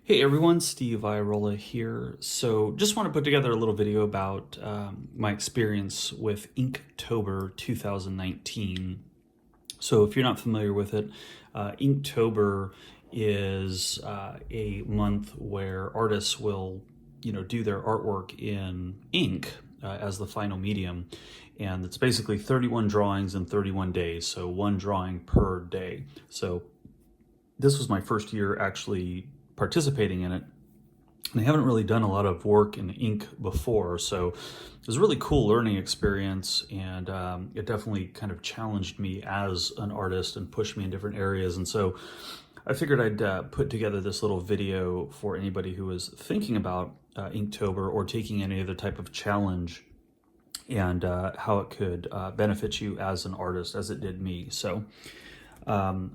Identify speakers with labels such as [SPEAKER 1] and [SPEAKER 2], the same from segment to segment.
[SPEAKER 1] Hey everyone, Steve Irola here. So just want to put together a little video about my experience with Inktober 2019. So if you're not familiar with it, Inktober is a month where artists will, do their artwork in ink as the final medium. And it's basically 31 drawings in 31 days, so one drawing per day. So this was my first year actually participating in it. And I haven't really done a lot of work in ink before, so it was a really cool learning experience, and it definitely kind of challenged me as an artist and pushed me in different areas. And so I figured I'd put together this little video for anybody who is thinking about Inktober or taking any other type of challenge, and how it could benefit you as an artist, as it did me. So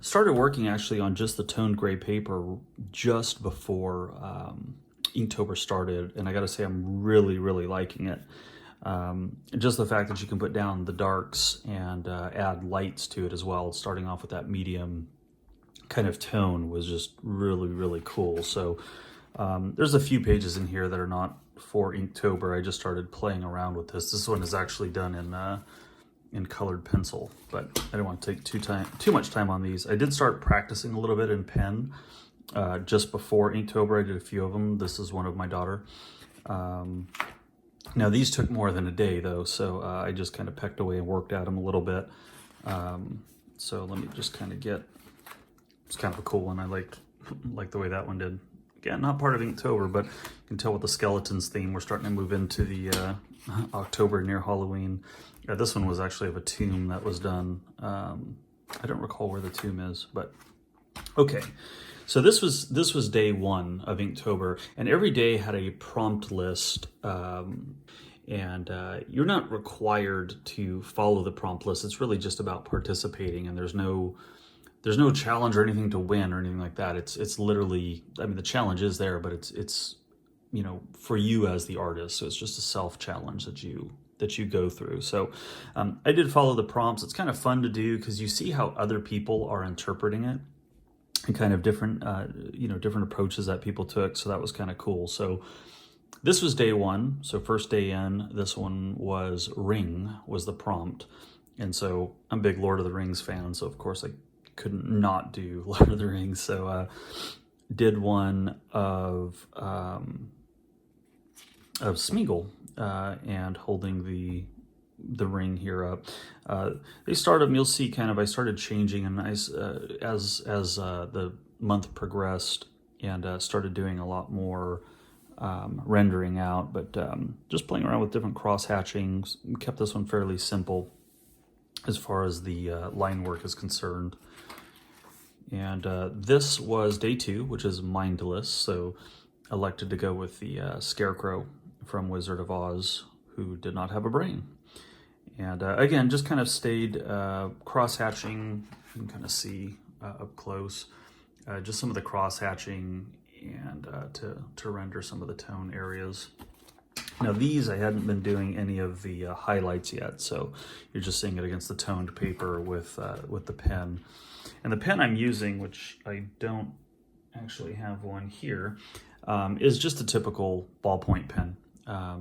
[SPEAKER 1] started working actually on just the toned gray paper just before Inktober started, and I gotta say I'm really liking it. Just the fact that you can put down the darks and add lights to it as well, starting off with that medium kind of tone, was just really cool. So there's a few pages in here that are not for Inktober. I just started playing around with this. This one is actually done in colored pencil, but I don't want to take too much time on these. I did start practicing a little bit in pen just before Inktober. I did a few of them. This is one of my daughter. Now these took more than a day though, so I just kind of pecked away and worked at them a little bit. So let me just kind of get, it's kind of a cool one. I like the way that one did. Again, not part of Inktober, but you can tell with the skeletons theme, we're starting to move into the October near Halloween. This one was actually of a tomb that was done. I don't recall where the tomb is, but okay. So this was day one of Inktober, and every day had a prompt list. And you're not required to follow the prompt list. It's really just about participating, and there's no challenge or anything to win or anything like that. It's literally, I mean, the challenge is there, but it's for you as the artist. So it's just a self challenge that you go through. So I did follow the prompts. It's kind of fun to do because you see how other people are interpreting it and kind of different different approaches that people took. So that was kind of cool. So this was day one. So first day in, this one was ring was the prompt. And so I'm a big Lord of the Rings fan. So of course I couldn't not do Lord of the Rings. So did one of Smeagol and holding the ring here up. They started, you'll see kind of, I started changing, and as the month progressed, and started doing a lot more rendering out, but just playing around with different cross hatchings. Kept this one fairly simple as far as the line work is concerned. And this was day two, which is mindless. So elected to go with the Scarecrow from Wizard of Oz, who did not have a brain. And again, just kind of stayed cross-hatching. You can kind of see up close just some of the cross-hatching and to render some of the tone areas. Now these, I hadn't been doing any of the highlights yet, so you're just seeing it against the toned paper with the pen. And the pen I'm using, which I don't actually have one here, is just a typical ballpoint pen.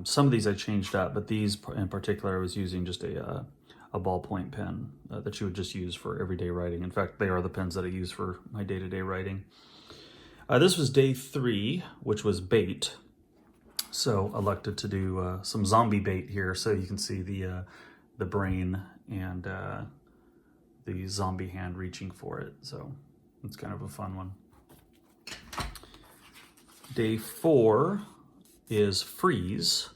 [SPEAKER 1] Some of these I changed up, but these in particular I was using just a ballpoint pen that you would just use for everyday writing. In fact, they are the pens that I use for my day-to-day writing. This was day three, which was bait. So elected to do some zombie bait here, so you can see the brain and the zombie hand reaching for it. So it's kind of a fun one. Day four is freeze.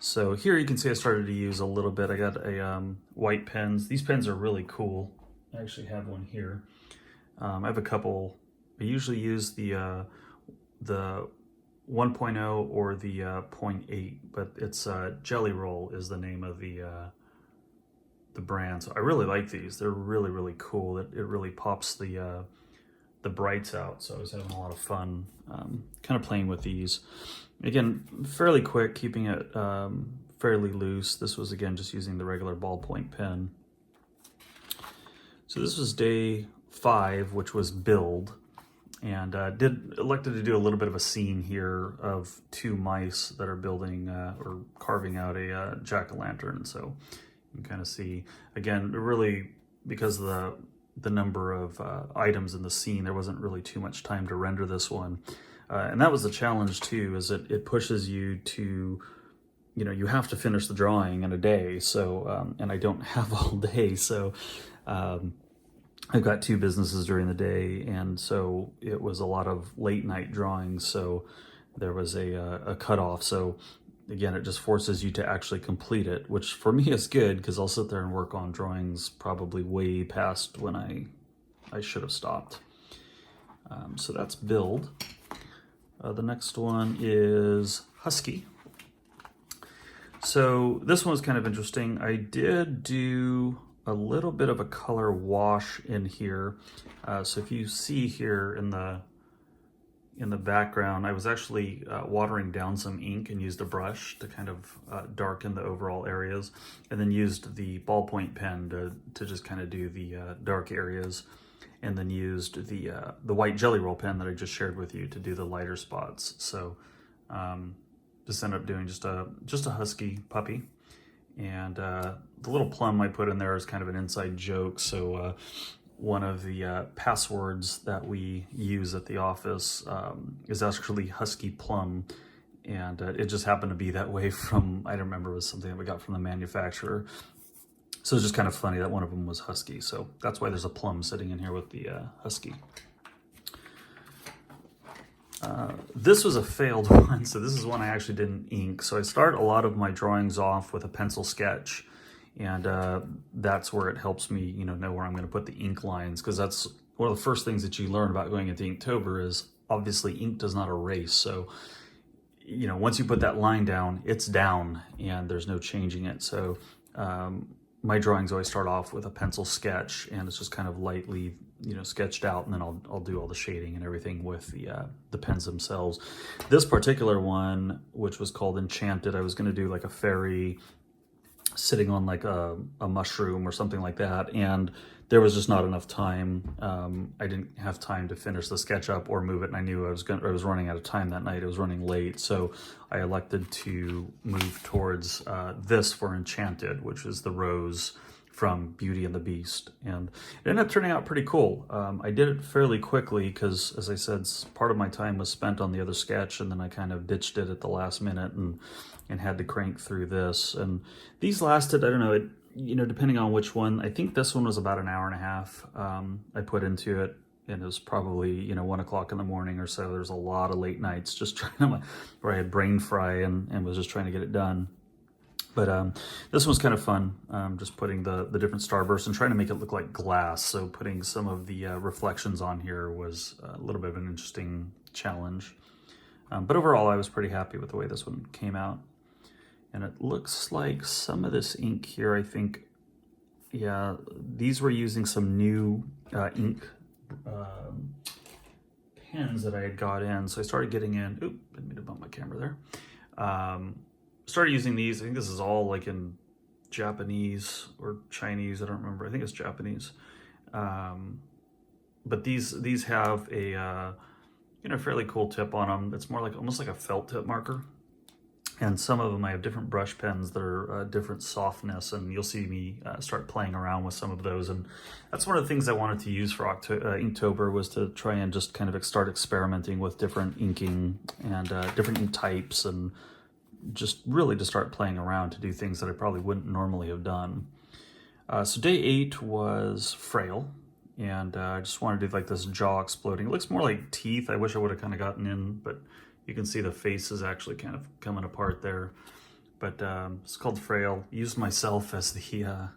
[SPEAKER 1] So here you can see I started to use a little bit. I got a white pens. These pens are really cool. I actually have one here. I have a couple. I usually use the 1.0 or the 0.8, but it's Jelly Roll is the name of the brand. So I really like these. They're really cool. It really pops the brights out. So I was having a lot of fun kind of playing with these. Again, fairly quick, keeping it fairly loose. This was, again, just using the regular ballpoint pen. So this was day 5, which was build. and elected to do a little bit of a scene here of two mice that are building or carving out a jack-o'-lantern. So you can kind of see, again, really, because of the number of items in the scene, there wasn't really too much time to render this one. And that was the challenge too, is it pushes you to, you have to finish the drawing in a day. So, and I don't have all day. So I've got two businesses during the day, and so it was a lot of late night drawings. So there was a cutoff. So again, it just forces you to actually complete it, which for me is good because I'll sit there and work on drawings probably way past when I should have stopped. So that's build. The next one is Husky. So this one was kind of interesting. I did do a little bit of a color wash in here. So if you see here in the background, I was actually watering down some ink and used a brush to kind of darken the overall areas, and then used the ballpoint pen to just kind of do the dark areas, and then used the white Jelly Roll pen that I just shared with you to do the lighter spots. So just ended up doing just a husky puppy. And the little plum I put in there is kind of an inside joke. So one of the passwords that we use at the office is actually Husky Plum. And it just happened to be that way from, I don't remember, it was something that we got from the manufacturer. So it's just kind of funny that one of them was Husky. So that's why there's a plum sitting in here with the Husky. This was a failed one, so this is one I actually didn't ink. So I start a lot of my drawings off with a pencil sketch, and that's where it helps me, know where I'm going to put the ink lines, because that's one of the first things that you learn about going into Inktober is obviously ink does not erase. So, once you put that line down, it's down, and there's no changing it. So my drawings always start off with a pencil sketch, and it's just kind of lightly sketched out, and then I'll do all the shading and everything with the pens themselves. This particular one, which was called Enchanted, I was going to do like a fairy sitting on like a mushroom or something like that, and there was just not enough time. I didn't have time to finish the sketch up or move it, and I knew I was running out of time that night. It was running late, so I elected to move towards this for Enchanted, which is the rose from Beauty and the Beast, and it ended up turning out pretty cool. I did it fairly quickly because, as I said, part of my time was spent on the other sketch, and then I kind of ditched it at the last minute and had to crank through this. And these lasted, I don't know, depending on which one. I think this one was about an hour and a half I put into it, and it was probably 1 o'clock in the morning or so. There's a lot of late nights just where I had brain fry and was just trying to get it done. But this was kind of fun, just putting the different starbursts and trying to make it look like glass. So putting some of the reflections on here was a little bit of an interesting challenge. But overall, I was pretty happy with the way this one came out. And it looks like some of this ink here, I think, yeah, these were using some new ink pens that I had got in. So I started getting in, oop, didn't mean to bump my camera there. Started using these. I think this is all like in Japanese or Chinese. I don't remember. I think it's Japanese. But these have a fairly cool tip on them. It's more like almost like a felt tip marker. And some of them I have different brush pens that are different softness, and you'll see me start playing around with some of those. And that's one of the things I wanted to use for Inktober, was to try and just kind of start experimenting with different inking and different ink types, and just really to start playing around to do things that I probably wouldn't normally have done. So day 8 was Frail, and I just wanted to do like this jaw exploding. It looks more like teeth. I wish I would have kind of gotten in, but you can see the face is actually kind of coming apart there. But it's called Frail. Used myself as the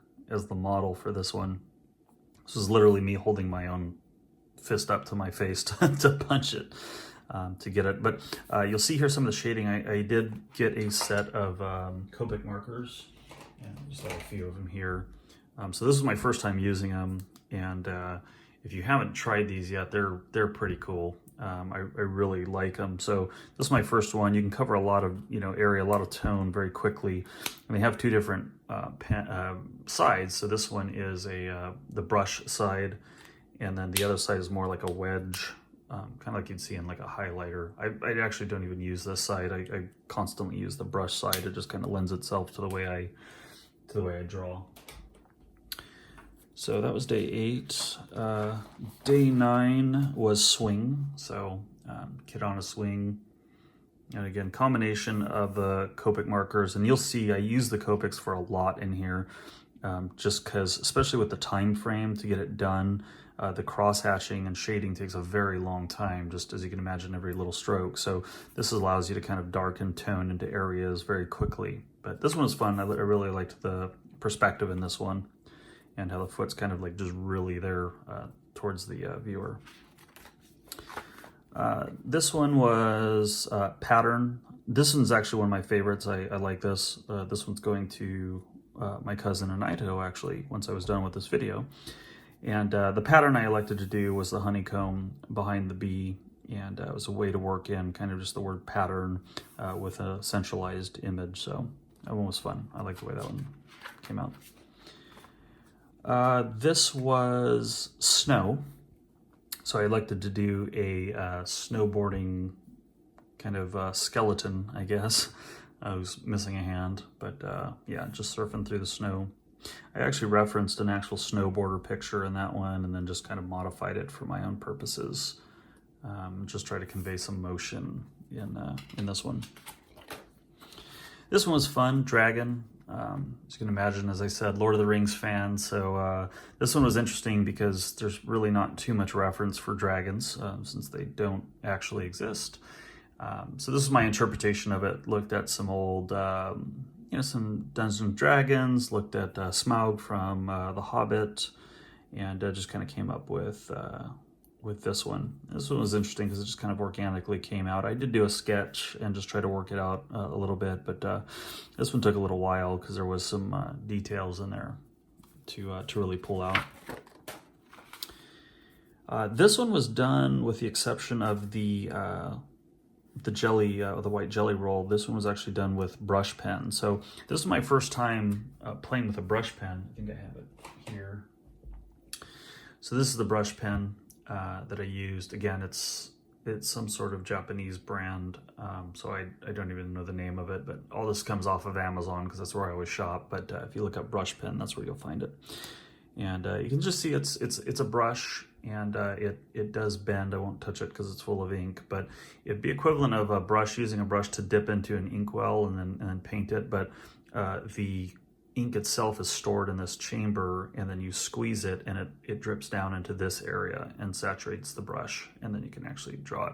[SPEAKER 1] model for this one. This is literally me holding my own fist up to my face to punch it. To get it, but you'll see here some of the shading. I did get a set of Copic markers, and just have a few of them here. So this is my first time using them, and if you haven't tried these yet, they're pretty cool. I really like them. So this is my first one. You can cover a lot of area, a lot of tone very quickly, and they have two different sides. So this one is the brush side, and then the other side is more like a wedge kind of like you'd see in like a highlighter. I actually don't even use this side. I constantly use the brush side. It just kind of lends itself to the way I draw. So that was day 8. Day 9 was swing. So kid on a swing. And again, combination of the Copic markers. And you'll see I use the Copics for a lot in here, just because, especially with the time frame to get it done, the cross hatching and shading takes a very long time, just as you can imagine, every little stroke. So this allows you to kind of darken tone into areas very quickly. But this one was fun. I really liked the perspective in this one, and how the foot's kind of like just really there towards the viewer. This one was pattern. This one's actually one of my favorites. I like this. This one's going to my cousin in Idaho, actually, once I was done with this video. And the pattern I elected to do was the honeycomb behind the bee, and it was a way to work in kind of just the word pattern with a centralized image. So that one was fun. I like the way that one came out. This was snow. So I elected to do a snowboarding kind of skeleton, I guess. I was missing a hand, but yeah, just surfing through the snow. I actually referenced an actual snowboarder picture in that one, and then just kind of modified it for my own purposes. Just try to convey some motion in this one. This one was fun, dragon. As you can imagine, as I said, Lord of the Rings fan, so this one was interesting because there's really not too much reference for dragons, since they don't actually exist. So this is my interpretation of it. Looked at some old, some Dungeons and Dragons, looked at Smaug from The Hobbit, and just kind of came up with this one. This one was interesting because it just kind of organically came out. I did do a sketch and just try to work it out a little bit, but this one took a little while because there was some details in there to really pull out. This one was done with the exception of the jelly, the white jelly roll. This one was actually done with brush pen. So this is my first time playing with a brush pen. I think I have it here. So this is the brush pen that I used. Again, it's some sort of Japanese brand, so I don't even know the name of it, but all this comes off of Amazon because that's where I always shop. But if you look up brush pen, that's where you'll find it. And you can just see it's a brush, and it does bend. I won't touch it because it's full of ink, but it'd be equivalent of a brush, using a brush to dip into an inkwell and then paint it. But the ink itself is stored in this chamber, and then you squeeze it and it drips down into this area and saturates the brush, and then you can actually draw it.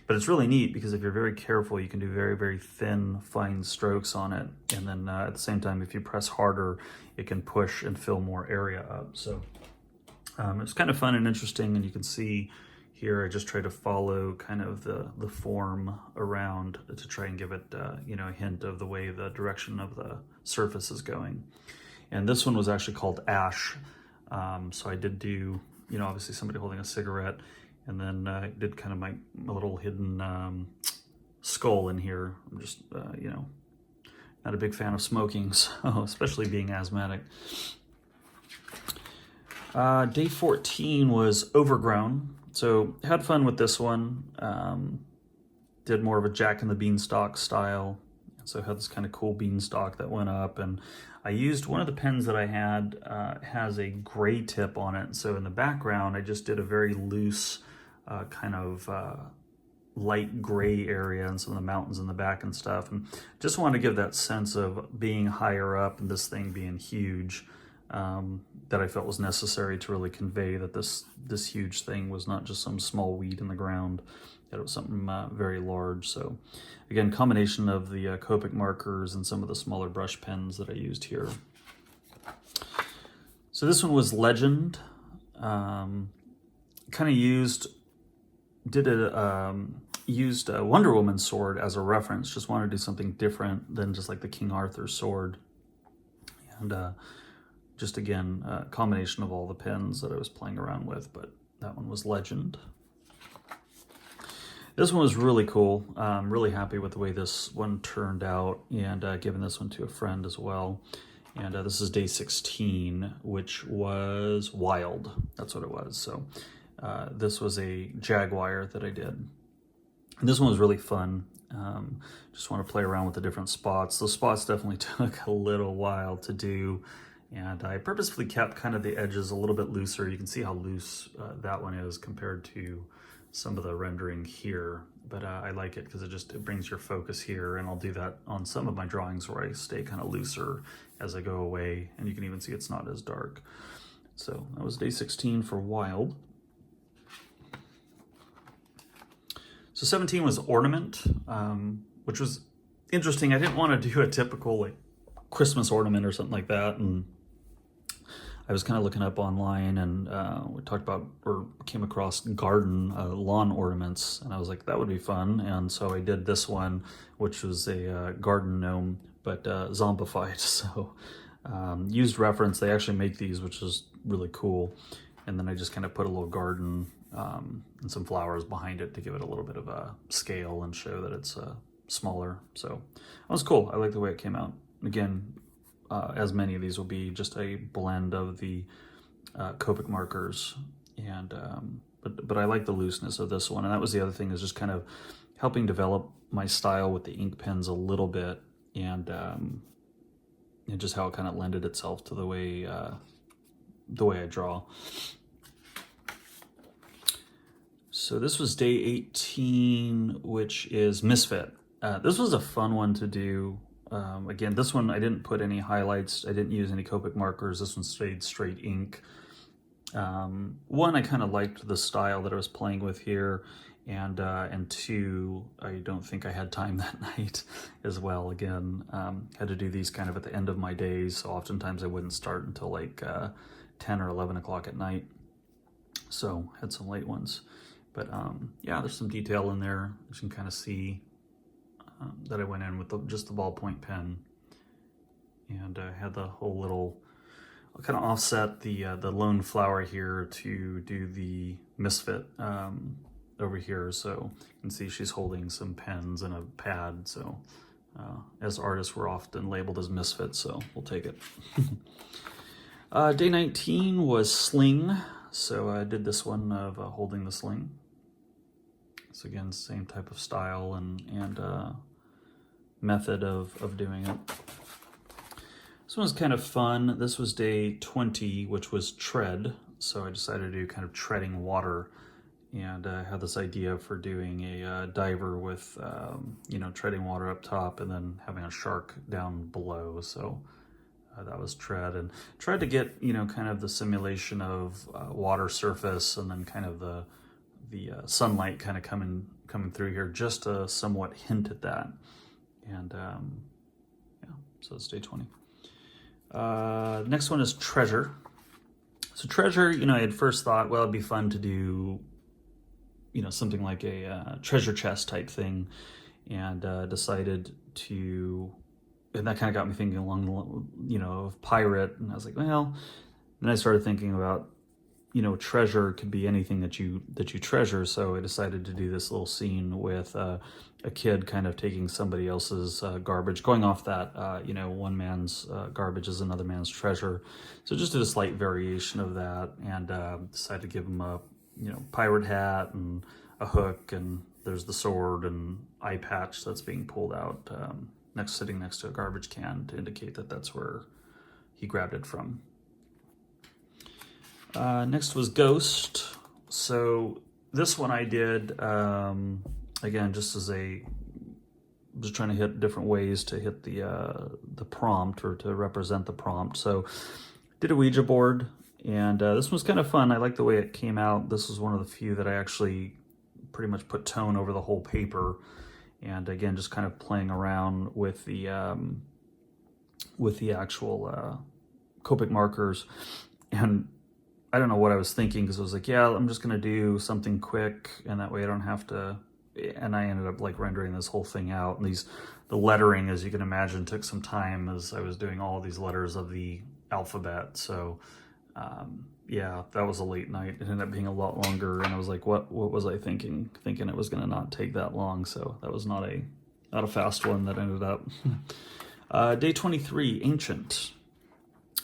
[SPEAKER 1] But it's really neat because if you're very careful, you can do very, very thin, fine strokes on it. And then at the same time, if you press harder, it can push and fill more area up. So it's kind of fun and interesting, and you can see here I just try to follow kind of the form around to try and give it a hint of the way the direction of the surface is going. And this one was actually called Ash. So I did do, obviously somebody holding a cigarette, and then I did kind of my little hidden skull in here. I'm just, not a big fan of smoking, so especially being asthmatic. Day 14 was overgrown. So had fun with this one. Did more of a Jack and the Beanstalk style. So had this kind of cool beanstalk that went up, and I used one of the pens that I had has a gray tip on it. So in the background, I just did a very loose kind of light gray area and some of the mountains in the back and stuff. And just wanted to give that sense of being higher up and this thing being huge. That I felt was necessary to really convey that this huge thing was not just some small weed in the ground, that it was something very large. So again, combination of the Copic markers and some of the smaller brush pens that I used here. So this one was Legend. Kind of used a Wonder Woman sword as a reference. Just wanted to do something different than just like the King Arthur sword. And just again, a combination of all the pens that I was playing around with, but that one was Legend. This one was really cool. I'm really happy with the way this one turned out, and giving this one to a friend as well. And this is day 16, which was Wild. That's what it was. So This was a Jaguar that I did. And this one was really fun. Just want to play around with the different spots. The spots definitely took a little while to do, and I purposefully kept kind of the edges a little bit looser. You can see how loose that one is compared to some of the rendering here, but I like it because it brings your focus here, and I'll do that on some of my drawings where I stay kind of looser as I go away, and you can even see it's not as dark. So that was day 16 for Wild. So 17 was Ornament, which was interesting. I didn't want to do a typical like Christmas ornament or something like that, and I was kind of looking up online, and we talked about, or came across garden lawn ornaments, and I was like, that would be fun. And so I did this one, which was a garden gnome, but zombified. So used reference, they actually make these, which is really cool. And then I just kind of put a little garden and some flowers behind it to give it a little bit of a scale and show that it's smaller. So that was cool. I like the way it came out. Again, as many of these will be just a blend of the Copic markers, and but I like the looseness of this one. And that was the other thing, is just kind of helping develop my style with the ink pens a little bit, and just how it kind of lended itself to the way I draw. So this was day 18, which is Misfit. This was a fun one to do. Again, this one I didn't put any highlights. I didn't use any Copic markers. This one stayed straight ink. One, I kind of liked the style that I was playing with here, and two, I don't think I had time that night as well. Again, had to do these kind of at the end of my days, so oftentimes I wouldn't start until like 10 or 11 o'clock at night. So had some late ones, but yeah, there's some detail in there. You can kind of see that I went in with just the ballpoint pen, and had the whole little, I'll kind of offset the lone flower here to do the Misfit over here. So you can see she's holding some pens and a pad. So as artists, we're often labeled as misfits, so we'll take it. Day 19 was Sling. So I did this one of holding the sling. So again, same type of style and method of doing it. This one was kind of fun. This was day 20, which was tread. So I decided to do kind of treading water, and had this idea for doing a diver with, treading water up top and then having a shark down below. So that was tread, and tried to get, kind of the simulation of water surface, and then kind of the sunlight kind of coming through here, just to somewhat hint at that. And so it's day 20. Next one is Treasure. So Treasure, I had first thought, well, it'd be fun to do, something like a treasure chest type thing, and decided to, and that kind of got me thinking along, of pirate, and I was like, well, then I started thinking about, treasure could be anything that you treasure. So I decided to do this little scene with a kid kind of taking somebody else's garbage, going off that, one man's garbage is another man's treasure. So just did a slight variation of that, and decided to give him a, pirate hat and a hook, and there's the sword and eye patch that's being pulled out, sitting next to a garbage can to indicate that that's where he grabbed it from. Next was Ghost. So this one I did, again, just as just trying to hit different ways to hit the prompt, or to represent the prompt. So did a Ouija board, and this was kind of fun. I like the way it came out. This was one of the few that I actually pretty much put tone over the whole paper. And again, just kind of playing around with the actual Copic markers. And I don't know what I was thinking, because I was like, yeah, I'm just going to do something quick, and that way I don't have to, and I ended up like rendering this whole thing out. And the lettering, as you can imagine, took some time as I was doing all these letters of the alphabet. So yeah, that was a late night. It ended up being a lot longer, and I was like, what was I thinking it was going to not take that long. So that was not a fast one that ended up. Day 23, Ancient.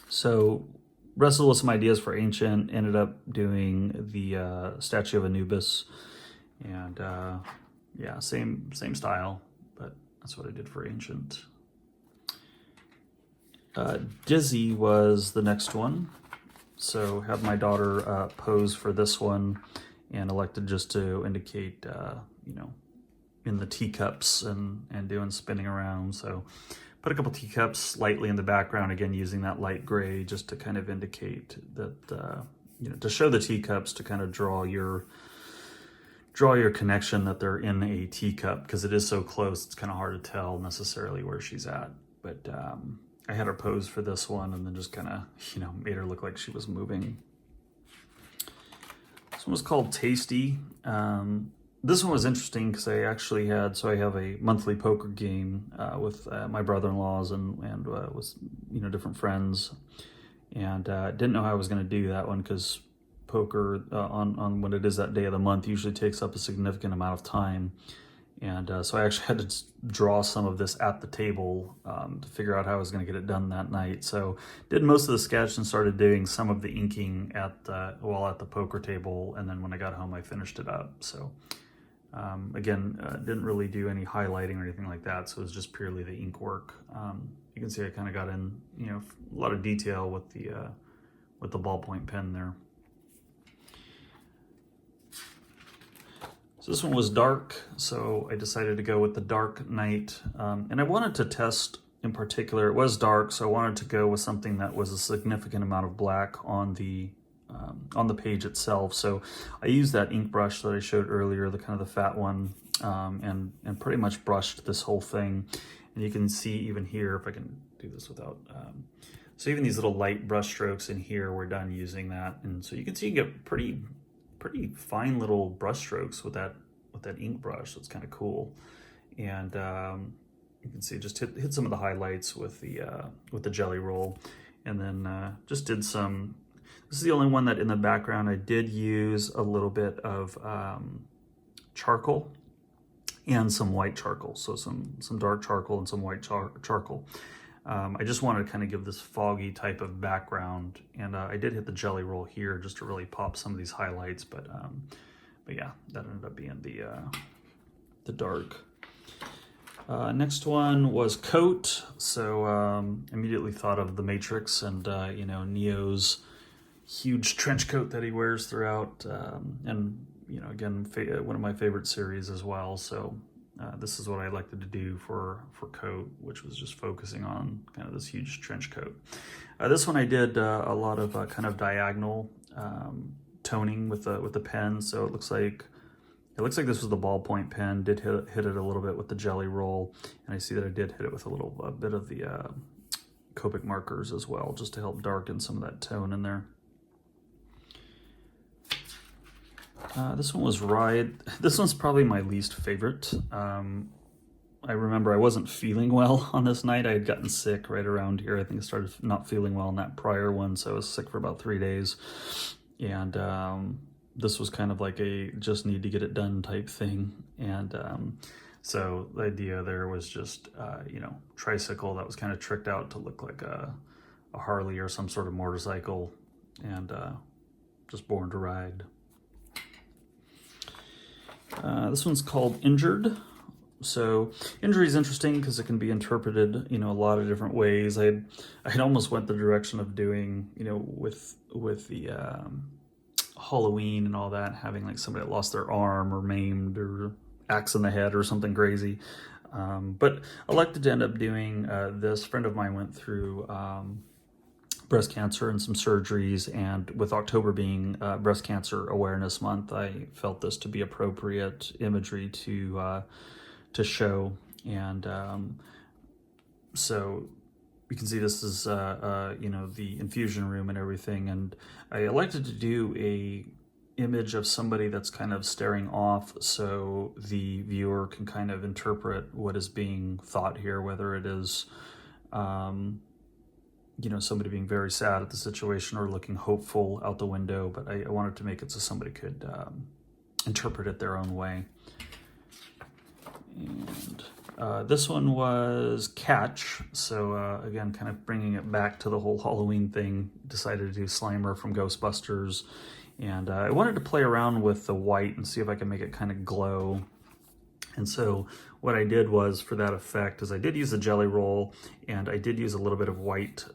[SPEAKER 1] So wrestled with some ideas for Ancient, ended up doing the statue of Anubis, and yeah, same style, but that's what I did for Ancient. Dizzy was the next one, so had my daughter pose for this one, and elected just to indicate, you know, in the teacups and doing spinning around. So put a couple teacups lightly in the background, again using that light gray just to kind of indicate that, you know, to show the teacups, to kind of draw your connection that they're in a teacup, because it is so close, it's kind of hard to tell necessarily where she's at. But I had her pose for this one, and then just kind of, you know, made her look like she was moving. This one was called Tasty. This one was interesting because I actually had, so I have a monthly poker game with my brother-in-laws and with, you know, different friends, and didn't know how I was going to do that one, because poker on when it is that day of the month usually takes up a significant amount of time. And so I actually had to draw some of this at the table to figure out how I was going to get it done that night. So did most of the sketch and started doing some of the inking while at the poker table. And then when I got home, I finished it up. So again, didn't really do any highlighting or anything like that. So it was just purely the ink work. You can see I kind of got in, you know, a lot of detail with the ballpoint pen there. So this one was dark, so I decided to go with the Dark Knight. And I wanted to test, in particular, it was dark, so I wanted to go with something that was a significant amount of black on the page itself. So I used that ink brush that I showed earlier, the kind of the fat one, and pretty much brushed this whole thing. And you can see even here, if I can do this without, so even these little light brush strokes in here, we're done using that. And so you can see you get pretty fine little brush strokes with that ink brush. So it's kind of cool. And you can see just hit some of the highlights with the jelly roll, and then just did some. This is the only one that in the background I did use a little bit of charcoal and some white charcoal. So some dark charcoal and some white charcoal. I just wanted to kind of give this foggy type of background, and I did hit the jelly roll here just to really pop some of these highlights, but yeah, that ended up being the dark. Next one was coat. So immediately thought of The Matrix and you know, Neo's huge trench coat that he wears throughout, and you know, again, one of my favorite series as well. So this is what I elected to do for coat, which was just focusing on kind of this huge trench coat. This one I did a lot of kind of diagonal toning with the pen. So it looks like this was the ballpoint pen. Did hit it a little bit with the jelly roll, and I see that I did hit it with a bit of the Copic markers as well, just to help darken some of that tone in there. This one was Riot. This one's probably my least favorite. I remember I wasn't feeling well on this night. I had gotten sick right around here. I think I started not feeling well in that prior one, so I was sick for about 3 days. And this was kind of like a just need to get it done type thing. And so the idea there was just, you know, tricycle that was kind of tricked out to look like a Harley or some sort of motorcycle, and just born to ride. This one's called Injured. So injury is interesting because it can be interpreted, you know, a lot of different ways. I had almost went the direction of doing, you know, with the Halloween and all that, having like somebody that lost their arm or maimed or axe in the head or something crazy. But elected to end up doing this. A friend of mine went through breast cancer and some surgeries, and with October being Breast Cancer Awareness Month, I felt this to be appropriate imagery to show. And so you can see this is you know, the infusion room and everything, and I elected to do a image of somebody that's kind of staring off, so the viewer can kind of interpret what is being thought here, whether it is you know, somebody being very sad at the situation or looking hopeful out the window. But I wanted to make it so somebody could interpret it their own way. And This one was Catch, so again, kind of bringing it back to the whole Halloween thing. Decided to do Slimer from Ghostbusters, and I wanted to play around with the white and see if I could make it kind of glow. And so what I did was, for that effect, is I did use a jelly roll, and I did use a little bit of white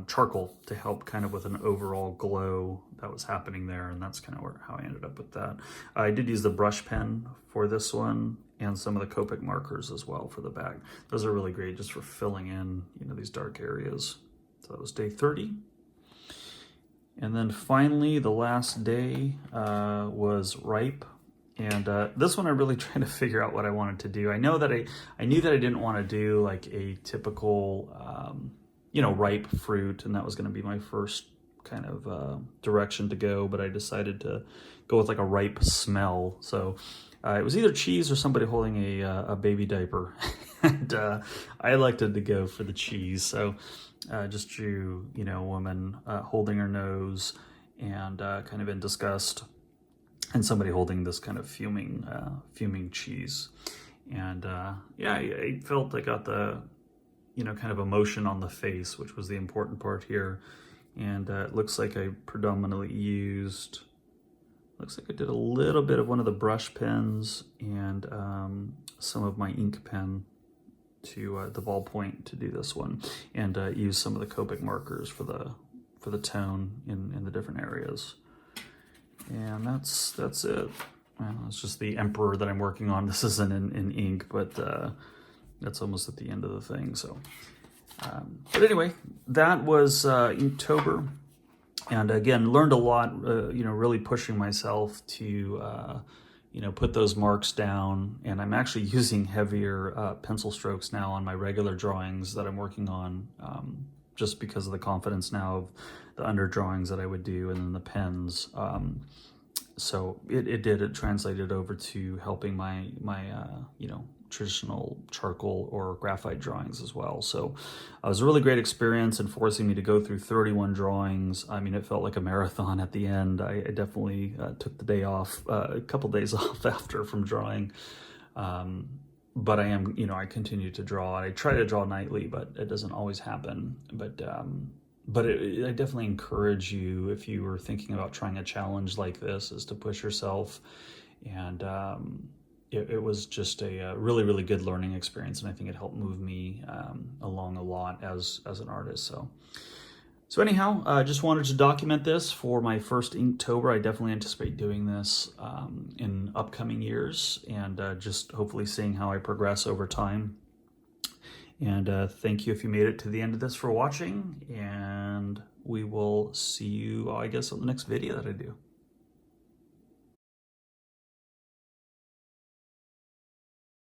[SPEAKER 1] charcoal to help kind of with an overall glow that was happening there, and that's kind of how I ended up with that. I did use the brush pen for this one, and some of the Copic markers as well for the back. Those are really great just for filling in, you know, these dark areas. So that was day 30. And then finally, the last day was Ripe. And this one I really tried to figure out what I wanted to do. I knew that I didn't want to do like a typical, you know, ripe fruit, and that was going to be my first kind of direction to go. But I decided to go with like a ripe smell. So it was either cheese or somebody holding a baby diaper, and I elected to go for the cheese. So just drew, you know, a woman holding her nose and kind of in disgust, and somebody holding this kind of fuming cheese. And yeah, I felt I got the, you know, kind of emotion on the face, which was the important part here. And it looks like I predominantly used, looks like I did a little bit of one of the brush pens and some of my ink pen to the ballpoint to do this one, and use some of the Copic markers for the tone in the different areas. And that's it. Well, it's just the Emperor that I'm working on. This isn't in ink, but that's almost at the end of the thing. So, but anyway, that was Inktober, and again, learned a lot. You know, really pushing myself to you know, put those marks down. And I'm actually using heavier pencil strokes now on my regular drawings that I'm working on, just because of the confidence now of the under drawings that I would do, and then the pens. So it translated over to helping my you know, traditional charcoal or graphite drawings as well. So it was a really great experience, and forcing me to go through 31 drawings. I mean, it felt like a marathon at the end. I definitely took the day off, a couple days off after from drawing. But I am, you know, I continue to draw. I try to draw nightly, but it doesn't always happen. But I definitely encourage you, if you were thinking about trying a challenge like this, is to push yourself. And it was just a really, really good learning experience, and I think it helped move me along a lot as an artist. So anyhow, just wanted to document this for my first Inktober. I definitely anticipate doing this in upcoming years, and just hopefully seeing how I progress over time. And thank you if you made it to the end of this for watching, and we will see you, I guess, on the next video that I do.